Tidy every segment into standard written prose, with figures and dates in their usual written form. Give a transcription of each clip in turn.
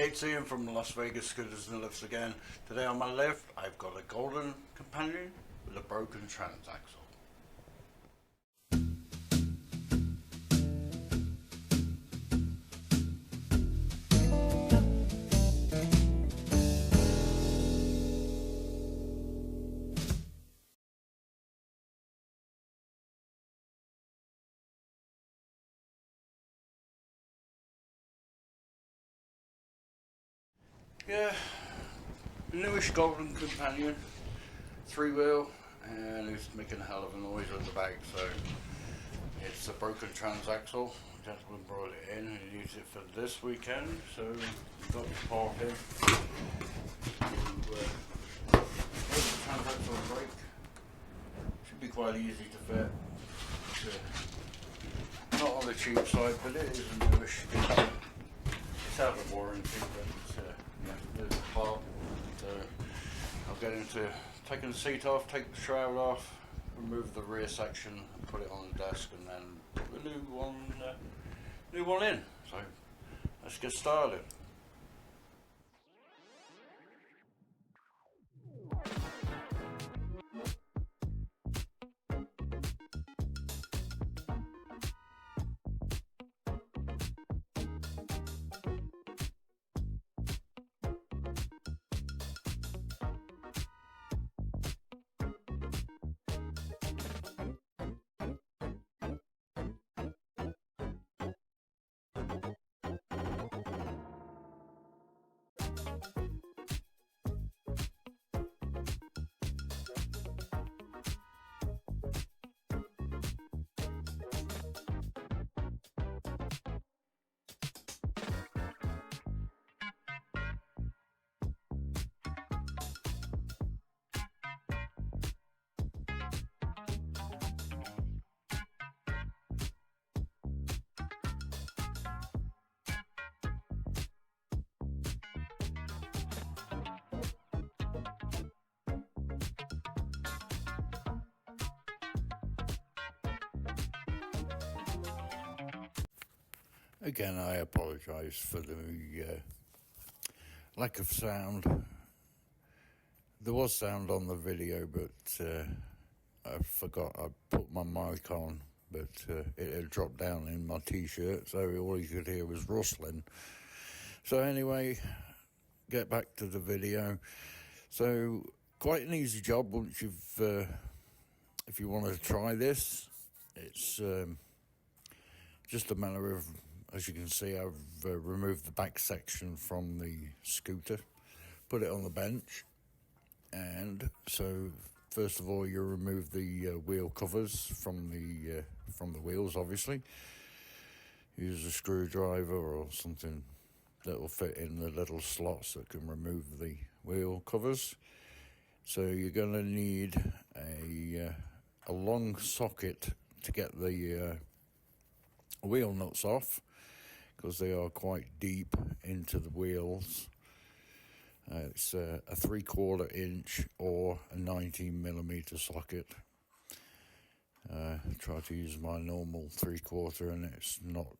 It's Ian from Las Vegas Scooters and Lifts again. Today on my left I've got a Golden Companion with a broken transaxle. Yeah, newish Golden Companion, 3-wheel, and it's making a hell of a noise at the back, so it's a broken transaxle. The gentleman brought it in and used it for this weekend, so we've got the part in to make the transaxle break. Should be quite easy to fit. It's, not on the cheap side, but it is a newish scooter. It's out of warranty, but there's a part. So I'll get into taking the seat off, take the shroud off, remove the rear section, and put it on the desk, and then put the new one in. So let's get started. Again, I apologise for the lack of sound. There was sound on the video, but I forgot I put my mic on, but it had dropped down in my t-shirt, so all you could hear was rustling. So anyway, get back to the video. So quite an easy job once you've, if you want to try this. It's just a matter of, as you can see, I've removed the back section from the scooter, put it on the bench, and so first of all you remove the wheel covers from the wheels. Obviously, use a screwdriver or something that will fit in the little slots that can remove the wheel covers. So you're going to need a long socket to get the wheel nuts off, because they are quite deep into the wheels. It's a 3/4 inch or a 19mm socket. Try to use my normal 3/4 and it's not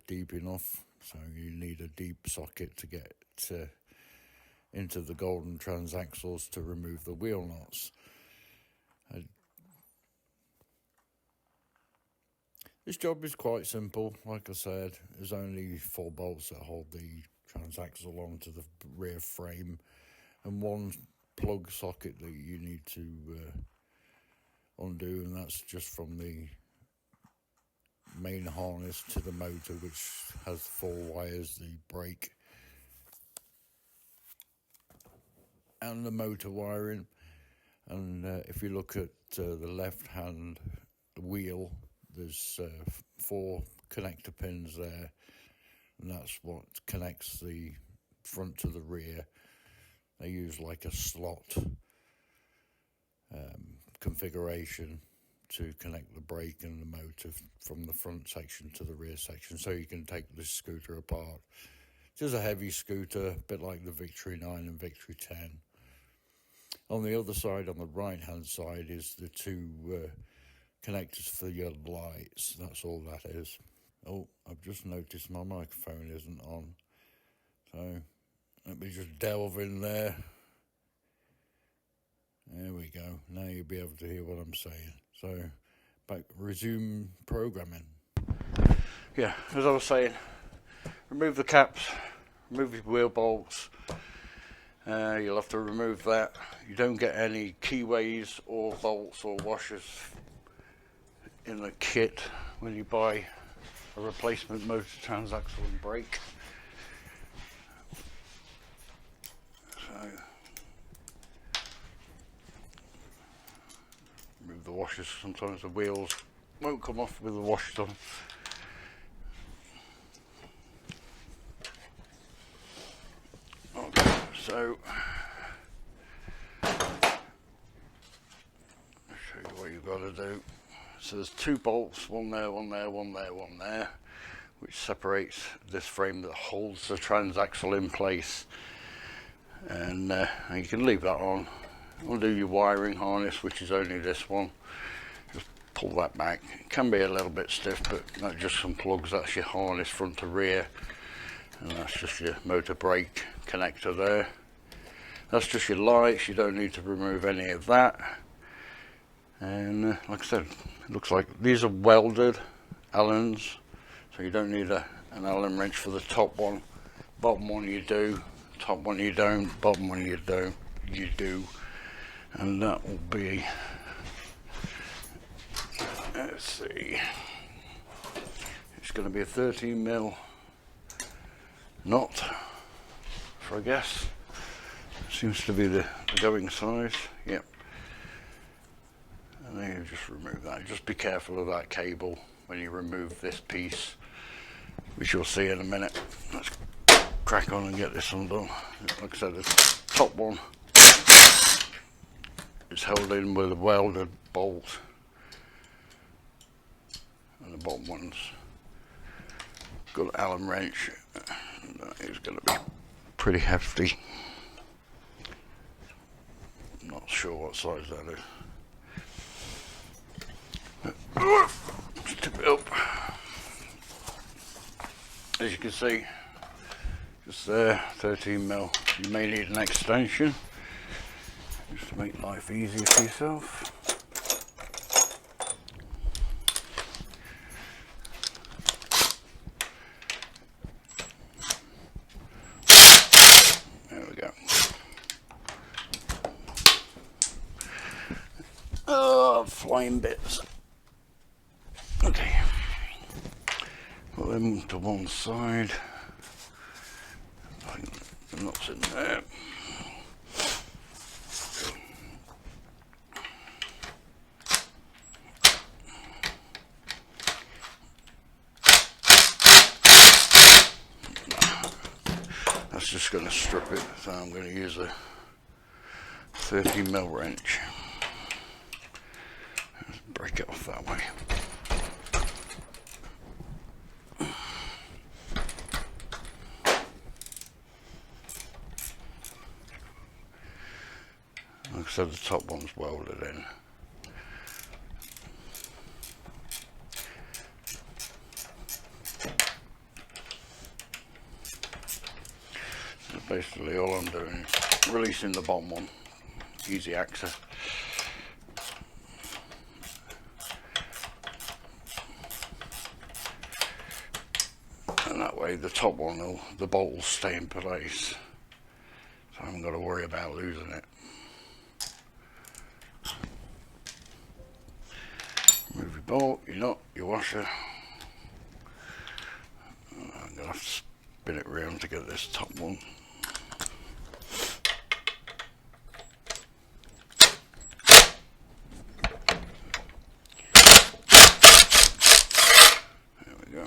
deep enough, so you need a deep socket to get into the Golden transaxles to remove the wheel nuts. This job is quite simple. Like I said, there's only 4 bolts that hold the transaxle onto the rear frame, and one plug socket that you need to undo, and that's just from the main harness to the motor, which has 4 wires, the brake and the motor wiring. And if you look at the left hand wheel, there's 4 connector pins there, and that's what connects the front to the rear. They use like a slot configuration to connect the brake and the motor from the front section to the rear section, so you can take this scooter apart. It's a heavy scooter, a bit like the Victory 9 and Victory 10. On the other side, on the right hand side, is the 2 connectors for your lights. That's all that is. Oh, I've just noticed my microphone isn't on, so Let me just delve in there. There we go. Now you'll be able to hear what I'm saying. So, back, resume programming. Yeah, as I was saying, remove the caps, remove your wheel bolts. You'll have to remove that. You don't get any keyways or bolts or washers in the kit when you buy a replacement motor, transaxle and brake. So, remove the washers. Sometimes the wheels won't come off with the washers on. Okay, so I'll show you what you've got to do. So there's two bolts, one there, one there, one there, one there, which separates this frame that holds the transaxle in place. And you can leave that on. Undo your wiring harness, which is only this one. Just pull that back. It can be a little bit stiff, but that's just some plugs. That's your harness front to rear, and that's just your motor brake connector there. That's just your lights. You don't need to remove any of that. And like I said, it looks like these are welded Allens, so you don't need an Allen wrench for the top one. Bottom one you do, top one you don't, bottom one you do, and that will be, let's see, it's going to be a 13mm knot for a guess. Seems to be the going size. Yep. And then you just remove that. Just be careful of that cable when you remove this piece, which you'll see in a minute. Let's crack on and get this undone. Like I said, the top one is held in with a welded bolt, and the bottom one's got an Allen wrench. That is going to be pretty hefty. I'm not sure what size that is. Let's tip it up. As you can see, just there, 13mm. You may need an extension just to make life easier for yourself. There we go. Oh, flying bits. Okay, put them to one side. The nuts in there. That's just going to strip it, so I'm going to use a 30mm wrench. Just break it off that way. Like I said, the top one's welded in. So basically all I'm doing is releasing the bottom one, easy access. And that way the top one, the bolt will stay in place. So I haven't got to worry about losing it. Remove your bolt, your nut, your washer. I'm going to have to spin it round to get this top one. There we go.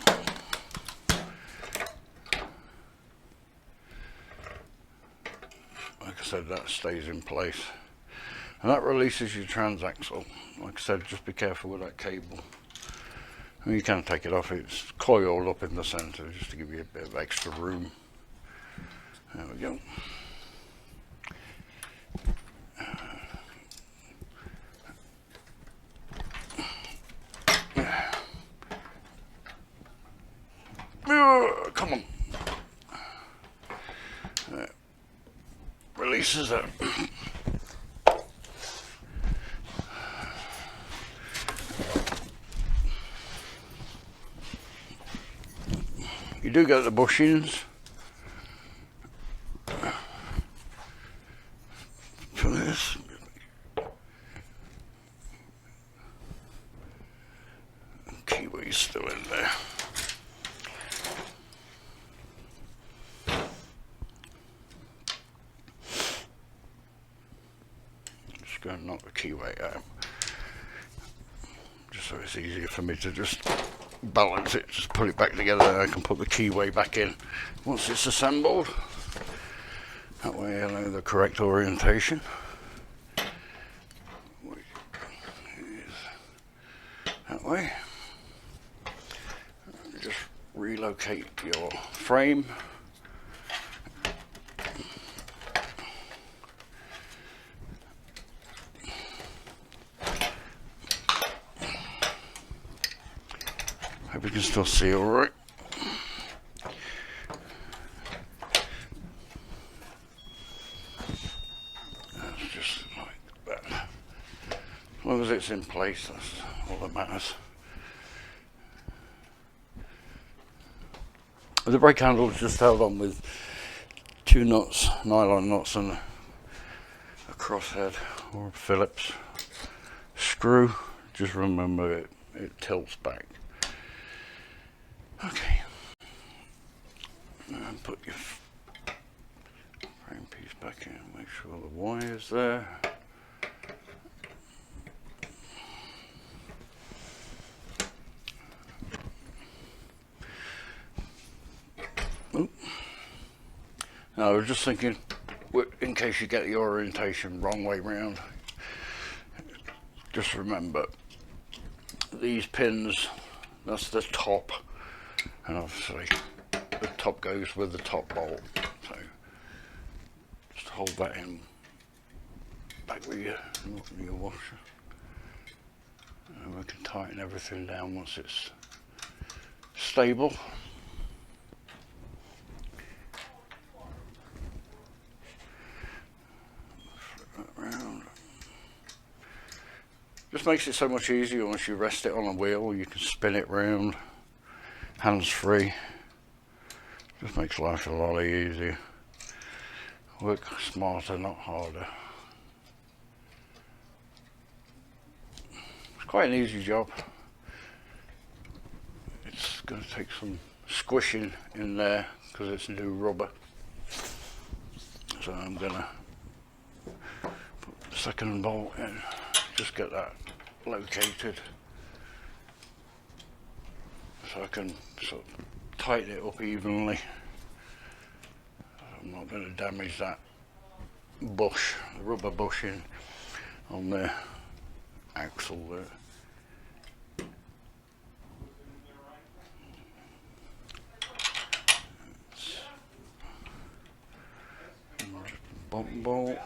Like I said, that stays in place. And that releases your transaxle. Like I said, just be careful with that cable. I mean, you can take it off, it's coiled up in the centre just to give you a bit of extra room. There we go. Come on. places that you do get the bushings for this. Kiwi's still in there. Just going to knock the keyway out, just so it's easier for me to just balance it, just put it back together, and I can put the keyway back in once it's assembled. That way I know the correct orientation. That way. Just relocate your frame. Hope you can still see all right. That's just like that. As long as it's in place, that's all that matters. The brake handle is just held on with 2 nuts, nylon nuts, and a crosshead or a Phillips screw. Just remember it tilts back. Okay. And put your frame piece back in. Make sure the wire's there. Oop. Now I was just thinking, in case you get the orientation wrong way round, just remember these pins, that's the top, and obviously the top goes with the top bolt, so just hold that in back with your washer, and we can tighten everything down once it's stable. Just makes it so much easier once you rest it on a wheel. You can spin it round, hands free. Just makes life a lot easier. Work smarter, not harder. It's quite an easy job. It's going to take some squishing in there because it's new rubber. So I'm going to put the second bolt in. Just get that located so I can sort of tighten it up evenly. I'm not going to damage that bush, the rubber bushing on the axle there. Bump bolt.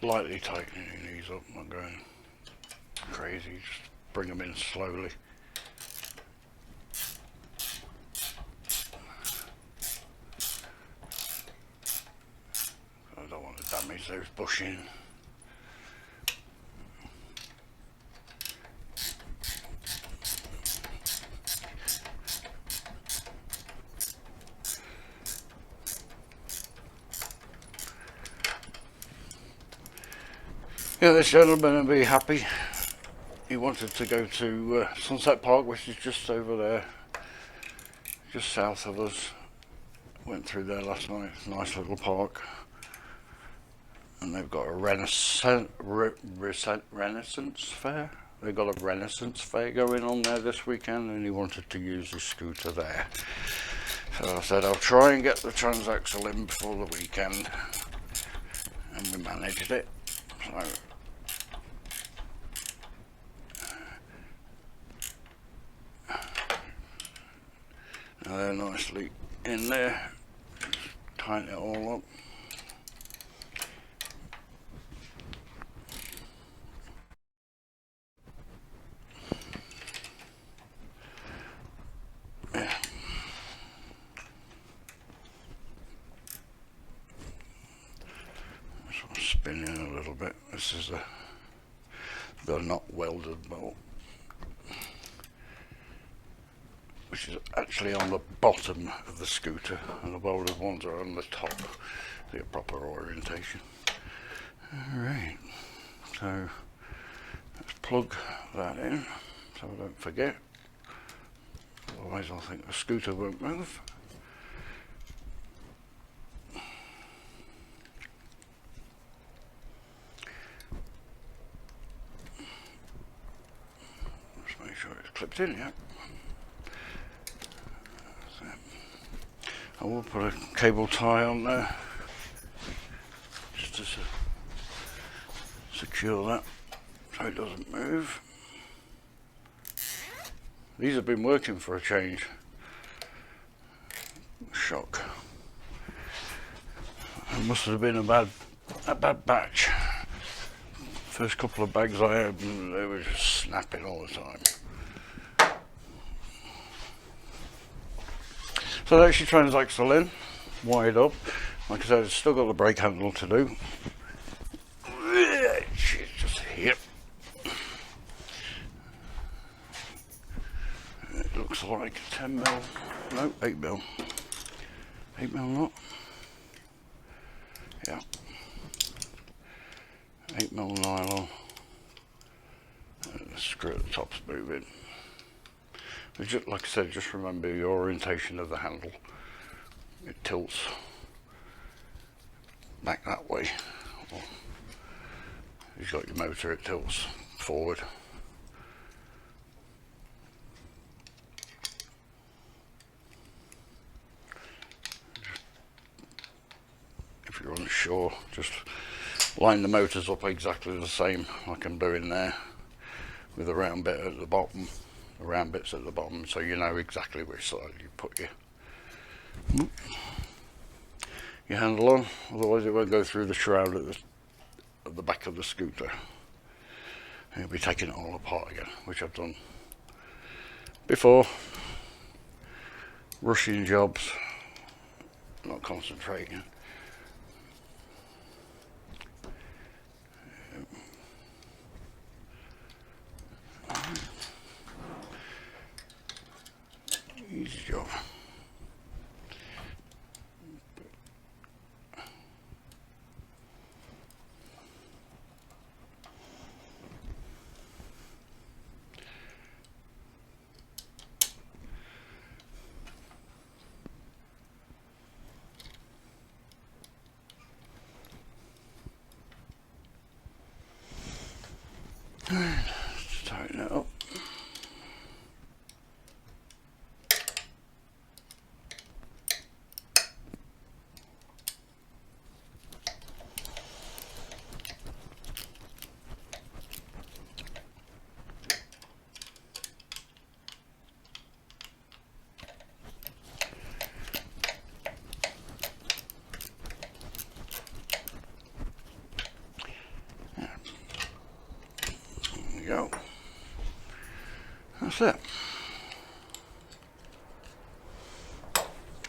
Lightly tightening these up, not going crazy, just bring them in slowly. I don't want to damage those bushings. Yeah, this gentleman will be happy. He wanted to go to Sunset Park, which is just over there, just south of us. Went through there last night. Nice little park. And they've got a Renaissance fair they got a Renaissance fair going on there this weekend, and he wanted to use his scooter there. So I said I'll try and get the Transaxle in before the weekend, and we managed it. So now they're nicely in there. Just tighten it all up. Yeah. So I'm spinning a little bit. This is the not welded bolt, which is actually on the bottom of the scooter, and the welded ones are on the top, the proper orientation. Alright, so let's plug that in so I don't forget, otherwise I'll think the scooter won't move. Just make sure it's clipped in, yeah. I will put a cable tie on there just to secure that so it doesn't move. These have been working for a change. Shock. It must have been a bad batch. First couple of bags I had, they were just snapping all the time. So that's your Transaxle in, wired up. Like I said, it's still got the brake handle to do. She's just here. It looks like 10mm, no, 8mm. 8mm not. Yeah. 8mm nylon. And the screw at the top's moving. Just, like I said, just remember the orientation of the handle. It tilts back that way. Or you've got your motor, it tilts forward. If you're unsure, just line the motors up exactly the same like I'm doing there, with the round bit at the bottom. The round bits at the bottom, so you know exactly which side you put your handle on, otherwise it won't go through the shroud at the back of the scooter. And you'll be taking it all apart again, which I've done before. Rushing jobs, not concentrating. Easy job. Let's tighten it up. Go. That's it.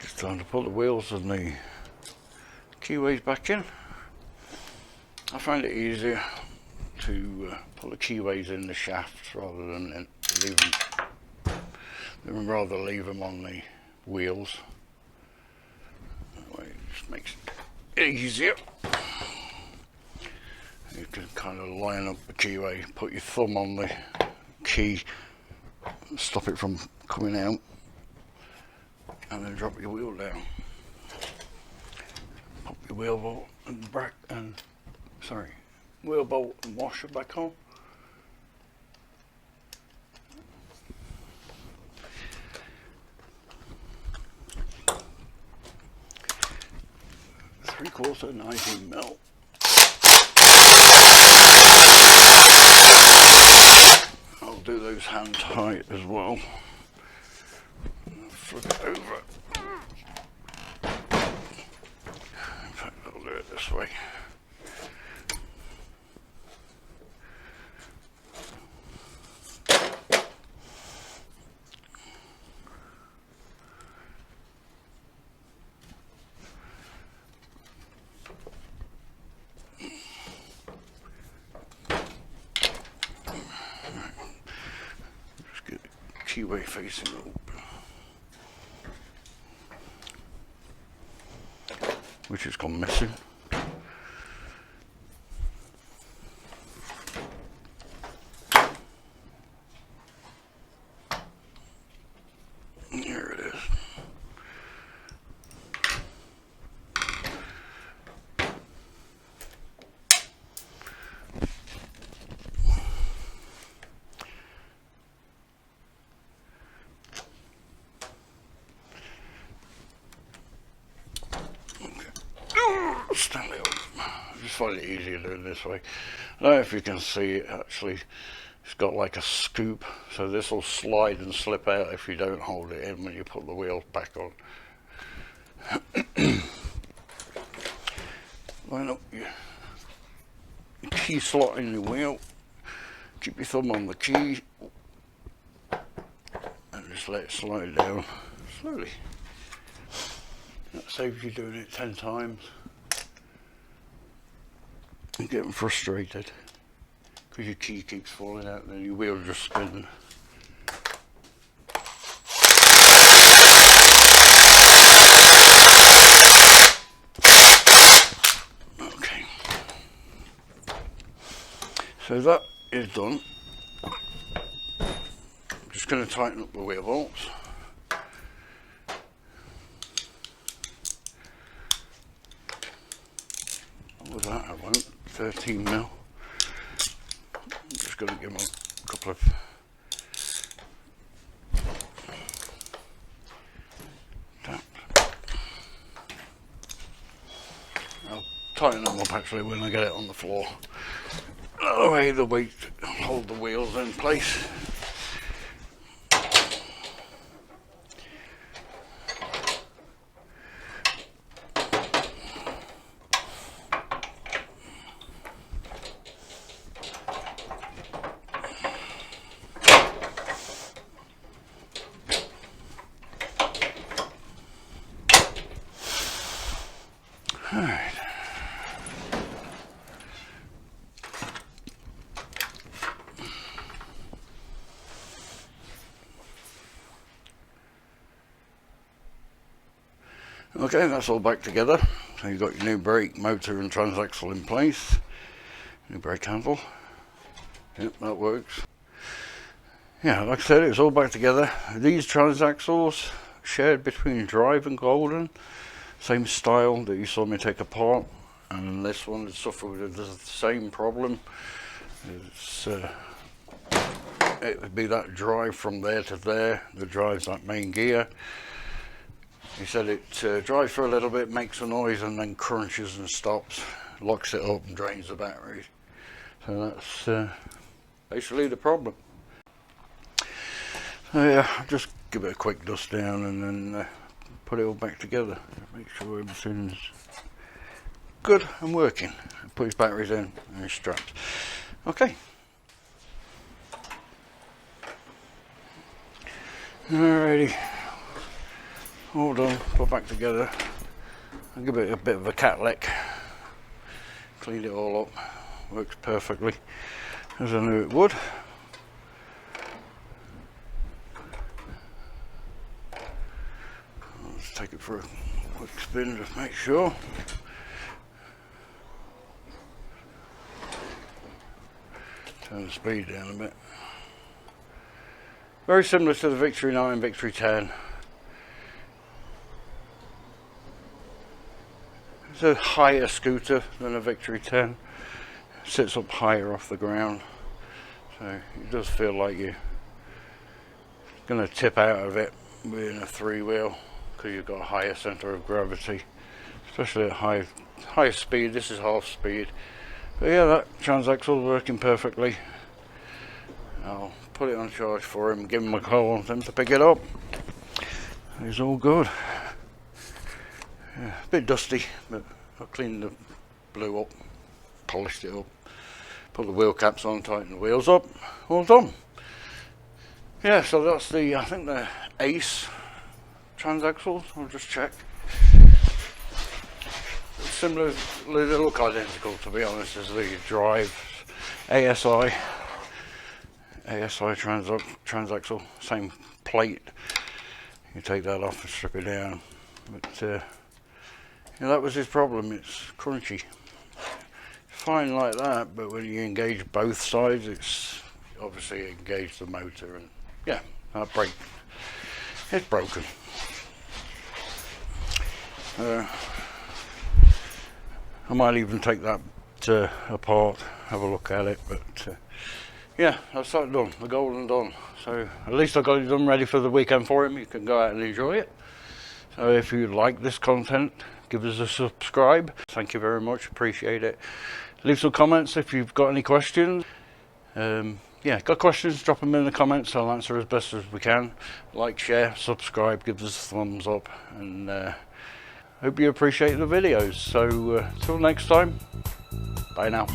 Just time to put the wheels and the keyways back in. I find it easier to put the keyways in the shafts rather than leave them on the wheels. That way it just makes it easier. You can kind of line up the keyway, put your thumb on the key, stop it from coming out, and then drop your wheel down. Pop your wheel bolt and wheel bolt and washer back on. 3/4 19mm. I'll do those hand tight as well. Flip it over. In fact, I'll do it this way. Just get the keyway facing open. Which has gone missing. Here it is. Stand it up. I just find it easier doing this way. I don't know if you can see it actually. It's got like a scoop, so this will slide and slip out if you don't hold it in when you put the wheel back on. Line up your key slot in your wheel. Keep your thumb on the key and just let it slide down slowly. That saves you doing it 10 times. And getting frustrated because your key keeps falling out and then your wheel just spins. Okay, so that is done. I'm just going to tighten up the wheel bolts. With that I won't. 13mm. I'm just going to give them a couple of taps. I'll tighten them up actually when I get it on the floor. That way the weight will hold the wheels in place. Alright. Okay, that's all back together. So you've got your new brake motor and transaxle in place. New brake handle. Yep, that works. Yeah, like I said, it's all back together. These transaxles shared between Drive and Golden. Same style that you saw me take apart, and this one has suffered with the same problem. It's, it would be that drive from there to there, that drives that main gear. He said it drives for a little bit, makes a noise, and then crunches and stops, locks it up and drains the battery. So that's basically the problem. So yeah, just give it a quick dust down and then put it all back together. Make sure everything's good and working. Put his batteries in and his straps. Okay. Alrighty. All done. Put back together. I'll give it a bit of a cat lick. Clean it all up. Works perfectly as I knew it would. Let's take it for a quick spin just make sure. Turn the speed down a bit. Very similar to the Victory 9 and Victory 10. It's a higher scooter than a Victory 10. It sits up higher off the ground, so it does feel like you're going to tip out of it being a three-wheel because you've got a higher centre of gravity. especially at high speed. This is half speed. But yeah, that transaxle working perfectly. I'll put it on charge for him, give him a call and him to pick it up. It's all good. Yeah, a bit dusty, but I cleaned the blue up, polished it up, put the wheel caps on, tighten the wheels up, all done. Yeah, so that's the, I think the Ace transaxles. I'll just check. Similar, they look identical to be honest as the Drive ASI transaxle, same plate. You take that off and strip it down. But yeah, that was his problem. It's crunchy. Fine like that, but when you engage both sides, it's obviously engaged the motor, and yeah, that brake, it's broken. I might even take that apart, have a look at it, but yeah, that's that done, the Golden done. So at least I got it done, ready for the weekend for him. You can go out and enjoy it. So if you like this content, give us a subscribe. Thank you very much, appreciate it. Leave some comments if you've got any questions. Yeah, got questions, drop them in the comments. I'll answer as best as we can. Like, share, subscribe, give us a thumbs up, and hope you appreciate the videos. So till next time, bye now.